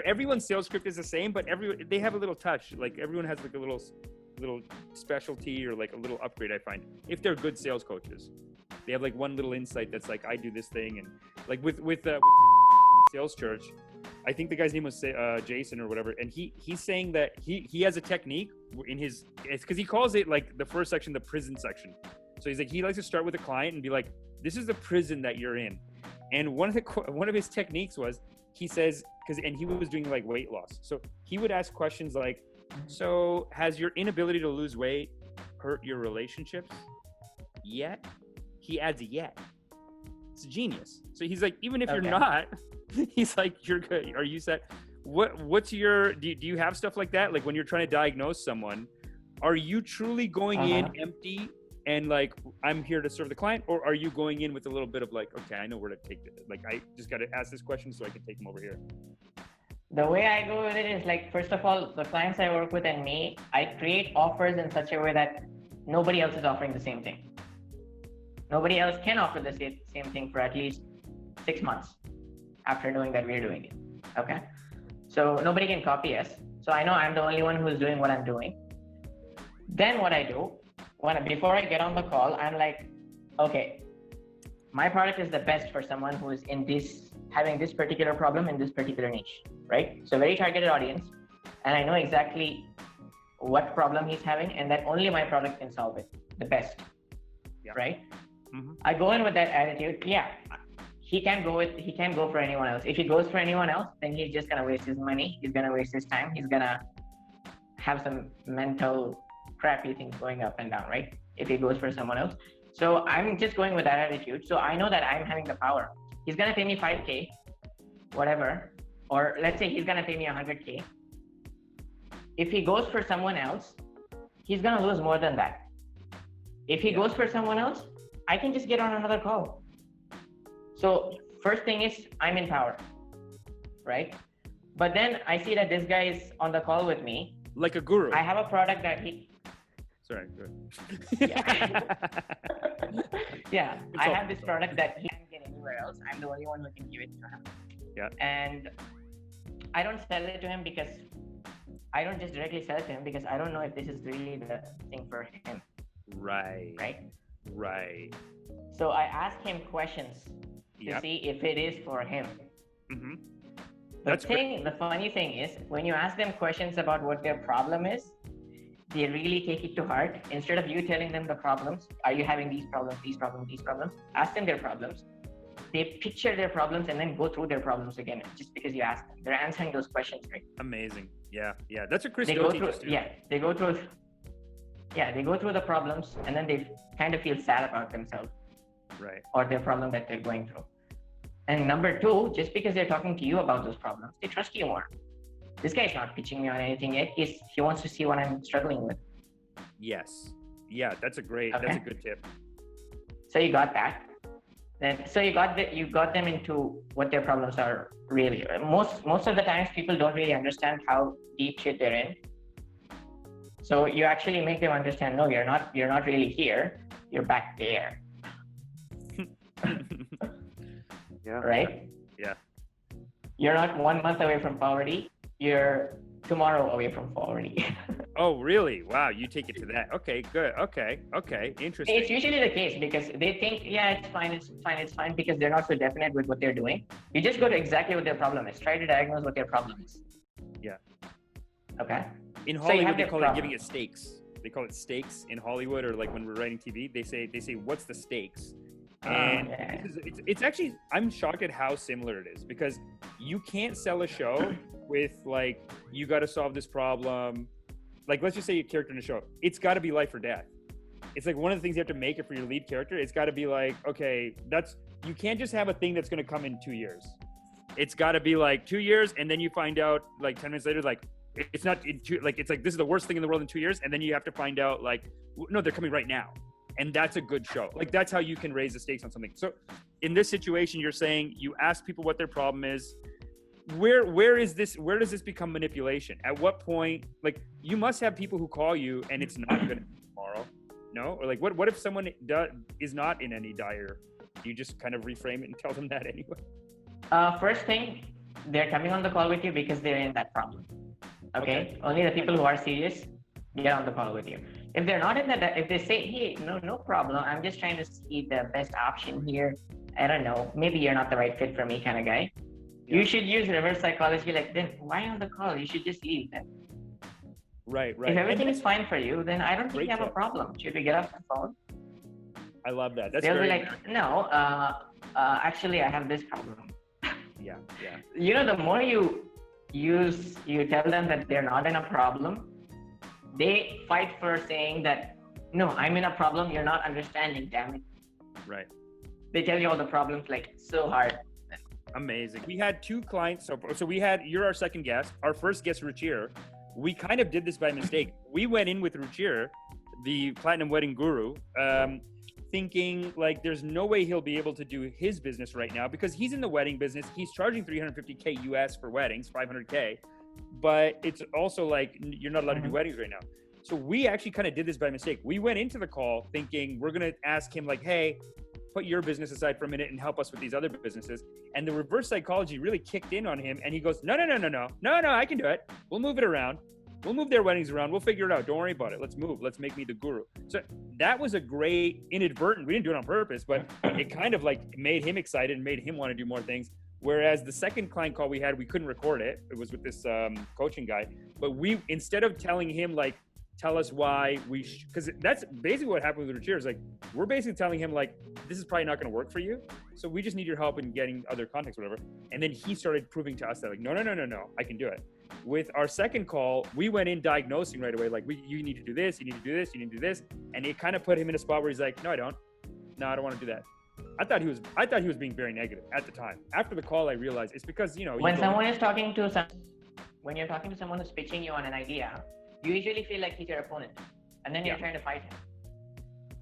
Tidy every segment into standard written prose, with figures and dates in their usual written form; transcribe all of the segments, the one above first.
everyone's sales script is the same, but they have a little touch. Like everyone has like a little specialty or like a little upgrade. I find if they're good sales coaches, they have like one little insight that's like, I do this thing, and like with sales church, I think the guy's name was Jason or whatever, and he's saying that he has a technique in his, it's because he calls it like the first section the prison section. So he's like, he likes to start with a client and be like, this is the prison that you're in. And one of his techniques was, he says, and he was doing like weight loss, so he would ask questions like, so has your inability to lose weight hurt your relationships yet? He adds yet. It's genius. So he's like, even if you're not, he's like, you're good. Are you set? What's your, do you have stuff like that? Like when you're trying to diagnose someone, are you truly going in empty and like, I'm here to serve the client? Or are you going in with a little bit of like, okay, I know where to take it. Like, I just got to ask this question so I can take them over here. The way I go with it is like, first of all, the clients I work with and me, I create offers in such a way that nobody else is offering the same thing. Nobody else can offer the same thing for at least 6 months after knowing that we're doing it. Okay. So nobody can copy us. So I know I'm the only one who's doing what I'm doing. Then what I do, before I get on the call, I'm like, okay, my product is the best for someone who is having this particular problem in this particular niche, right? So very targeted audience. And I know exactly what problem he's having and that only my product can solve it the best, right? Mm-hmm. I go in with that attitude. Yeah, he can't go for anyone else. If he goes for anyone else, then he's just gonna waste his money. He's gonna waste his time. He's gonna have some mental crappy things going up and down, right? If he goes for someone else. So I'm just going with that attitude. So I know that I'm having the power. He's gonna pay me $5K, whatever, or let's say he's gonna pay me $100K. If he goes for someone else, he's gonna lose more than that. If he goes for someone else, I can just get on another call. So first thing is I'm in power, right? But then I see that this guy is on the call with me. Like a guru. I have a product that Sorry, good. Yeah, I have this product that he can't get anywhere else. I'm the only one who can give it to him. Yeah. And I don't sell it to him because I don't just directly sell it to him because I don't know if this is really the thing for him. Right. So I ask him questions to see if it is for him. Mm-hmm. The funny thing is, when you ask them questions about what their problem is, they really take it to heart. Instead of you telling them the problems, are you having these problems, ask them their problems. They picture their problems and then go through their problems again, just because you ask them. They're answering those questions, right? Amazing. Yeah. That's what Chris teaches too. They go through the problems and then they kind of feel sad about themselves. Right. Or their problem that they're going through. And number two, just because they're talking to you about those problems, they trust you more. This guy's not pitching me on anything yet. He wants to see what I'm struggling with. Yes. Yeah, that's a good tip. So you got that. So you got them into what their problems are really. Most of the times people don't really understand how deep shit they're in. So you actually make them understand, no, you're not really here. You're back there. Yeah. Right? Yeah. You're not 1 month away from poverty. You're tomorrow away from poverty. Oh, really? Wow. You take it to that. Okay, good. Okay. Interesting. It's usually the case because they think, it's fine because they're not so definite with what they're doing. You just go to exactly what their problem is. Try to diagnose what their problem is. Yeah. Okay. In Hollywood, they call it giving it stakes. They call it stakes in Hollywood, or like when we're writing TV, they say, what's the stakes? And it's actually, I'm shocked at how similar it is, because you can't sell a show with like, you got to solve this problem. Like, let's just say a character in a show, it's got to be life or death. It's like one of the things you have to make it for your lead character. It's got to be like, okay, you can't just have a thing that's going to come in 2 years. It's got to be like 2 years. And then you find out like 10 minutes later, like, it's not it's like, this is the worst thing in the world in 2 years. And then you have to find out like, no, they're coming right now. And that's a good show. Like, that's how you can raise the stakes on something. So in this situation, you're saying you ask people what their problem is. Where does this become manipulation? At what point, like, you must have people who call you and it's not going to be tomorrow. No? Or like, what if someone is not in any dire? You just kind of reframe it and tell them that anyway. First thing, they're coming on the call with you because they're in that problem. Okay? Only the people who are serious get on the call with you. If they're not in that, if they say, hey, no problem, I'm just trying to see the best option here. I don't know, maybe you're not the right fit for me kind of guy. You should use reverse psychology. Like, then why on the call? You should just leave then. Right. If everything is fine for you, then I don't think you have a problem. Should we get off the phone? I love that. They'll be like, no, actually, I have this problem. Yeah. You know, the more you tell them that they're not in a problem, they fight for saying that, no, I'm in a problem. You're not understanding, damn it. Right. They tell you all the problems like so hard. Amazing. We had 2 clients. So you're our second guest. Our first guest, Ruchir. We kind of did this by mistake. We went in with Ruchir, the platinum wedding guru, thinking like there's no way he'll be able to do his business right now because he's in the wedding business. He's charging $350K US for weddings, $500K, but it's also like you're not allowed to do weddings right now. So we actually kind of did this by mistake. We went into the call thinking we're going to ask him like, hey, put your business aside for a minute and help us with these other businesses. And the reverse psychology really kicked in on him. And he goes, no, I can do it. We'll move it around. We'll move their weddings around. We'll figure it out. Don't worry about it. Let's move. Let's make me the guru. So that was a great inadvertent. We didn't do it on purpose, but it kind of like made him excited and made him want to do more things. Whereas the second client call we had, we couldn't record it. It was with this coaching guy. But we, instead of telling him like, tell us why because that's basically what happened with Ruchir is like, we're basically telling him like, this is probably not going to work for you. So we just need your help in getting other contacts, whatever. And then he started proving to us that like, no, I can do it. With our second call, we went in diagnosing right away. Like you need to do this, you need to do this, you need to do this. And it kind of put him in a spot where he's like, no, I don't want to do that. I thought he was being very negative at the time. After the call, I realized it's because, when you're talking to someone who's pitching you on an idea, you usually feel like he's your opponent, and then you're trying to fight him.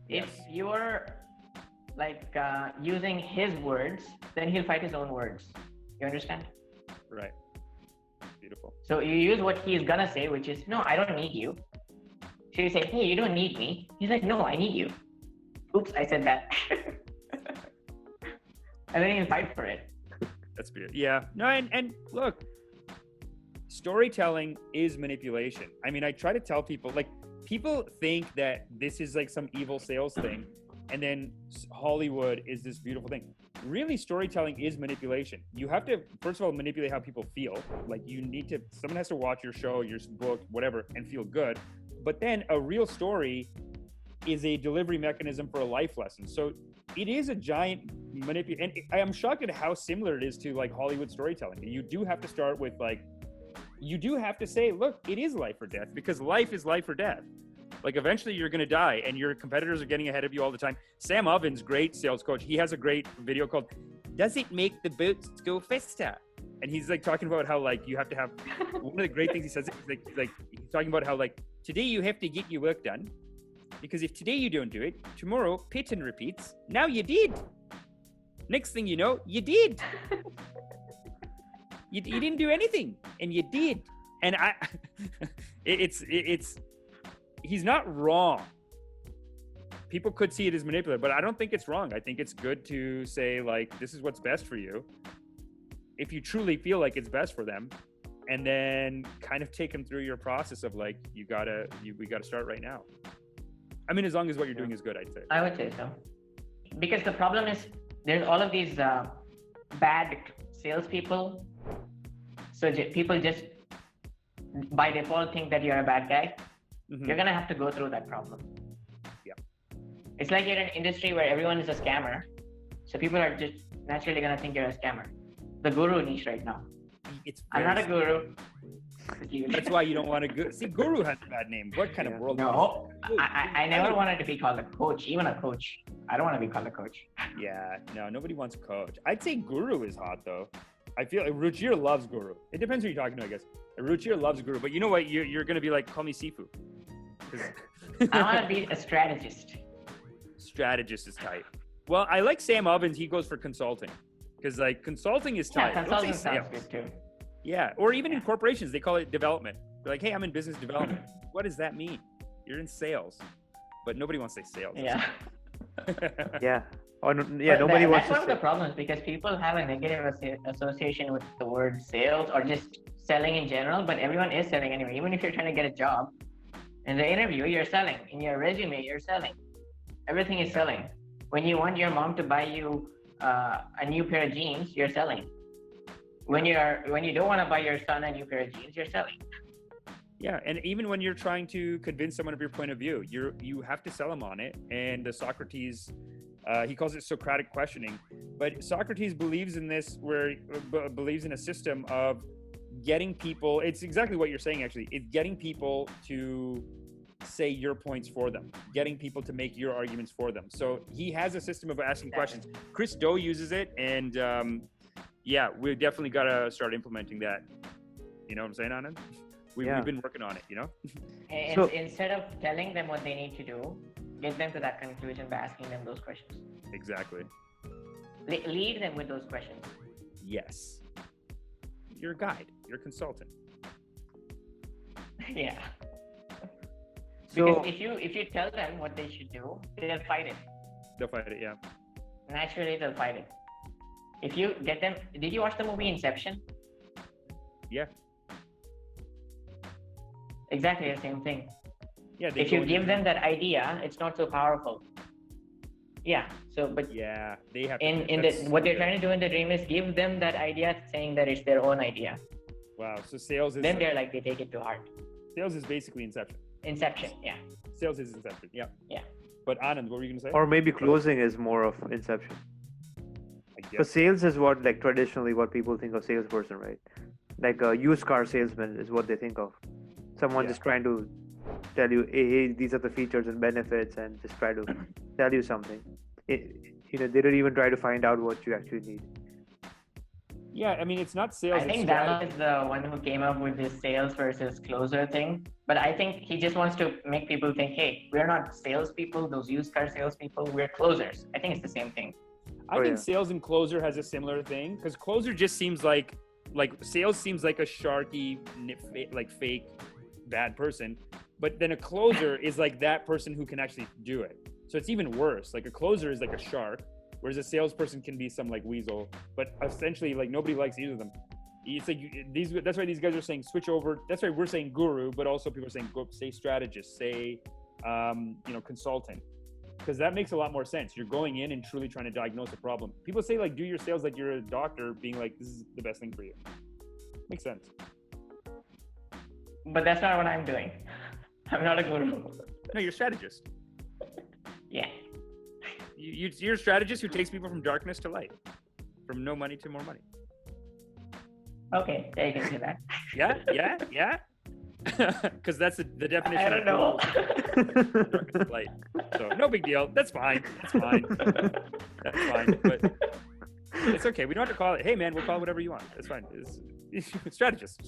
Yes. If you're like using his words, then he'll fight his own words. You understand? Right. Beautiful. So you use what he's gonna say, which is, no, I don't need you. So you say, hey, you don't need me. He's like, no, I need you. Oops, I said that. And then he'll fight for it. That's beautiful. Yeah. No, and look, storytelling is manipulation. I mean, I try to tell people, like, people think that this is like some evil sales thing, and then Hollywood is this beautiful thing. Really, storytelling is manipulation. You have to, first of all, manipulate how people feel. Like, someone has to watch your show, your book, whatever, and feel good. But then a real story is a delivery mechanism for a life lesson. So it is a giant manipulation. And I am shocked at how similar it is to like Hollywood storytelling. You do have to start with like, you do have to say, look, it is life or death, because life is life or death. Like, eventually you're going to die, and your competitors are getting ahead of you all the time. Sam Ovens, great sales coach, he has a great video called, Does It Make the Boats Go Faster? And he's like talking about how like you have to have, one of the great things he says, is like he's talking about how like, today you have to get your work done, because if today you don't do it, tomorrow pattern repeats. Now you did. Next thing you know, you did. You didn't do anything, and you did. And he's not wrong. People could see it as manipulative, but I don't think it's wrong. I think it's good to say, like, this is what's best for you, if you truly feel like it's best for them, and then kind of take them through your process of like, we gotta start right now. I mean, as long as what you're doing is good, I'd say. I would say so. Because the problem is, there's all of these bad salespeople. So people just by default think that you're a bad guy. Mm-hmm. You're gonna have to go through that problem. Yeah. It's like you're in an industry where everyone is a scammer. So people are just naturally gonna think you're a scammer. The guru niche right now. I'm not a guru. That's why you don't want to go. See, guru has a bad name. What kind of world? No, I never wanted to be called a coach, even a coach. I don't want to be called a coach. Yeah, no, nobody wants a coach. I'd say guru is hot though. I feel like Ruchir loves guru. It depends who you're talking to, I guess. Ruchir loves guru, but you know what? You're going to be like, call me Sifu. I want to be a strategist. Strategist is tight. Well, I like Sam Ovens. He goes for consulting, because like consulting is tight. Yeah, consulting sounds good too. Yeah, or even in corporations, they call it development. They're like, hey, I'm in business development. What does that mean? You're in sales, but nobody wants to say sales. Yeah. Yeah. Or But nobody wants that's to one of the say. problems because people have a negative association with the word sales or just selling in general. But everyone is selling anyway. Even if you're trying to get a job, in the interview you're selling. In your resume you're selling. Everything is selling. When you want your mom to buy you a new pair of jeans, you're selling. When you don't want to buy your son a new pair of jeans, you're selling. Yeah, and even when you're trying to convince someone of your point of view, you have to sell them on it. And the Socrates, he calls it Socratic questioning, but Socrates believes in this, where believes in a system of getting people. It's exactly what you're saying. Actually, it's getting people to say your points for them, getting people to make your arguments for them. So he has a system of asking questions. Chris Do uses it, and yeah, we definitely got to start implementing that. You know what I'm saying, Anand? We've been working on it, you know? And So- instead of telling them what they need to do, get them to that conclusion by asking them those questions. Exactly. Lead them with those questions. Yes. You're a guide. You're a consultant. Yeah. So Because if you tell them what they should do, they'll fight it. They'll fight it, yeah. Naturally, they'll fight it. If you get them, did you watch the movie Inception? Yeah. Exactly the same thing. Yeah. If you give them that idea, it's not so powerful. Yeah. So, but Yeah, they have. what they're trying to do in the dream is give them that idea, saying that it's their own idea. Wow. So sales is. Then they're like, they take it to heart. Sales is basically Inception. Inception. Yeah. Sales is Inception. Yeah. Yeah. But Anand, what were you gonna say? or maybe closing is more of inception. I But guess. sales is what, like, traditionally what people think of salesperson, right? Like a used car salesman is what they think of. Someone Yeah. just trying to tell you, hey, these are the features and benefits, and just try to tell you something. They don't even try to find out what you actually need. Yeah, I mean, it's not sales. I it's think strategy. Dallin is the one who came up with this sales versus closer thing. But I think he just wants to make people think, hey, we're not salespeople, those used car salespeople, we're closers. I think it's the same thing. I Oh, think yeah. sales and closer has a similar thing, because closer just seems like sales seems like a sharky, like fake bad person, but then a closer is like that person who can actually do it. So it's even worse. Like a closer is like a shark, whereas a salesperson can be some like weasel. But essentially, like nobody likes either of them. It's like that's why these guys are saying switch over. That's why we're saying guru, but also people are saying go say strategist, say consultant. Because that makes a lot more sense. You're going in and truly trying to diagnose a problem. People say like do your sales like you're a doctor, being like this is the best thing for you. Makes sense. But that's not what I'm doing. I'm not a guru. No, you're a strategist. Yeah. You're a strategist who takes people from darkness to light, from no money to more money. Okay, yeah, you can say that. Yeah. Because that's the definition. I don't know. Of darkness to light. So no big deal. That's fine. That's fine. But it's okay. We don't have to call it. Hey man, we'll call it whatever you want. That's fine. It's strategist.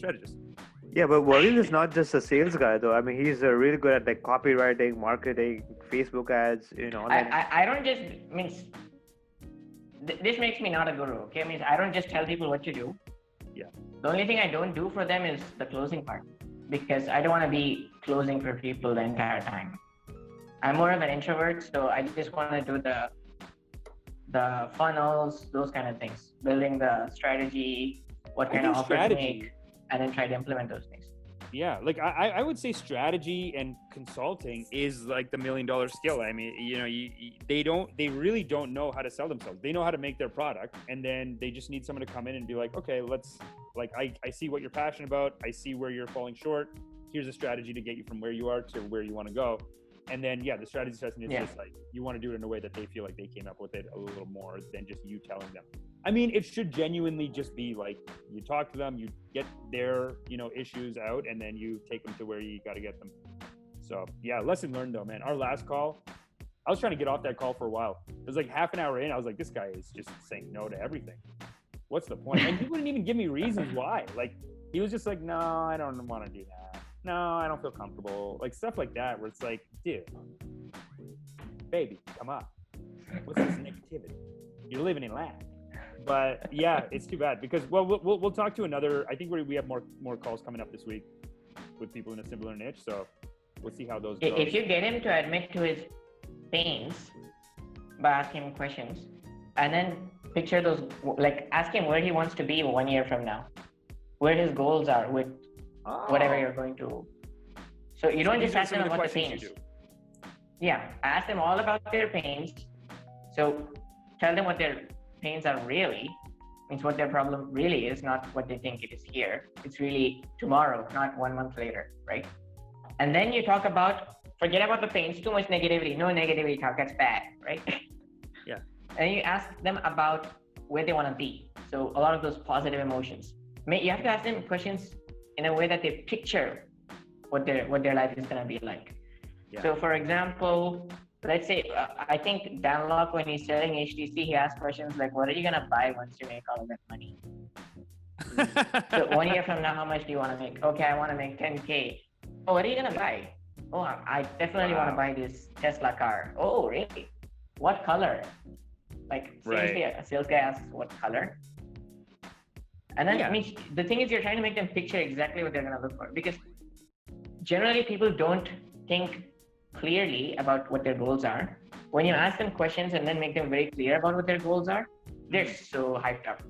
Yeah, but Waleed is not just a sales guy, though. I mean, he's really good at like copywriting, marketing, Facebook ads, online. I don't just means this makes me not a guru. Okay, means I don't just tell people what to do. Yeah. The only thing I don't do for them is the closing part, because I don't want to be closing for people the entire time. I'm more of an introvert, so I just want to do the funnels, those kind of things, building the strategy, what kind of offers to make, and then try to implement those things. Yeah, like I would say strategy and consulting is like the $1 million skill. I mean, they really don't know how to sell themselves. They know how to make their product, and then they just need someone to come in and be like, okay, I see what you're passionate about. I see where you're falling short. Here's a strategy to get you from where you are to where you want to go. And then, the strategy session is just like, you want to do it in a way that they feel like they came up with it a little more than just you telling them. I mean, it should genuinely just be like, you talk to them, you get their, issues out, and then you take them to where you got to get them. So lesson learned though, man. Our last call, I was trying to get off that call for a while. It was like half an hour in. I was like, this guy is just saying no to everything. What's the point? And he wouldn't even give me reasons why. Like, he was just like, no, I don't want to do that. No, I don't feel comfortable. Like stuff like that, where it's like, dude, baby, come on. What's this negativity? You're living in lag. But it's too bad because we'll talk to another. I think we have more calls coming up this week with people in a similar niche. So we'll see how those go. If you get him to admit to his pains, by asking him questions, and then picture those, like ask him where he wants to be 1 year from now, where his goals are with whatever you're going to. So you don't just ask them about the pains. Yeah, ask them all about their pains. So tell them what their pains are really, means what their problem really is, not what they think it is here. It's really tomorrow, not 1 month later, right? And then you talk about, forget about the pains, too much negativity. No negativity talk, that's bad, right? Yeah. And you ask them about where they want to be. So a lot of those positive emotions. You have to ask them questions in a way that they picture what their life is going to be like. Yeah. So for example, let's say, I think Dan Locke, when he's selling HTC, he asks questions like, what are you going to buy once you make all of that money? So 1 year from now, how much do you want to make? Okay, I want to make 10K. Oh, what are you going to buy? Oh, I definitely want to buy this Tesla car. Oh, really? What color? Like, seriously, a sales guy asks what color? And then, I mean, the thing is, you're trying to make them picture exactly what they're going to look for. Because generally, people don't think clearly about what their goals are. When you ask them questions and then make them very clear about what their goals are, they're so hyped up.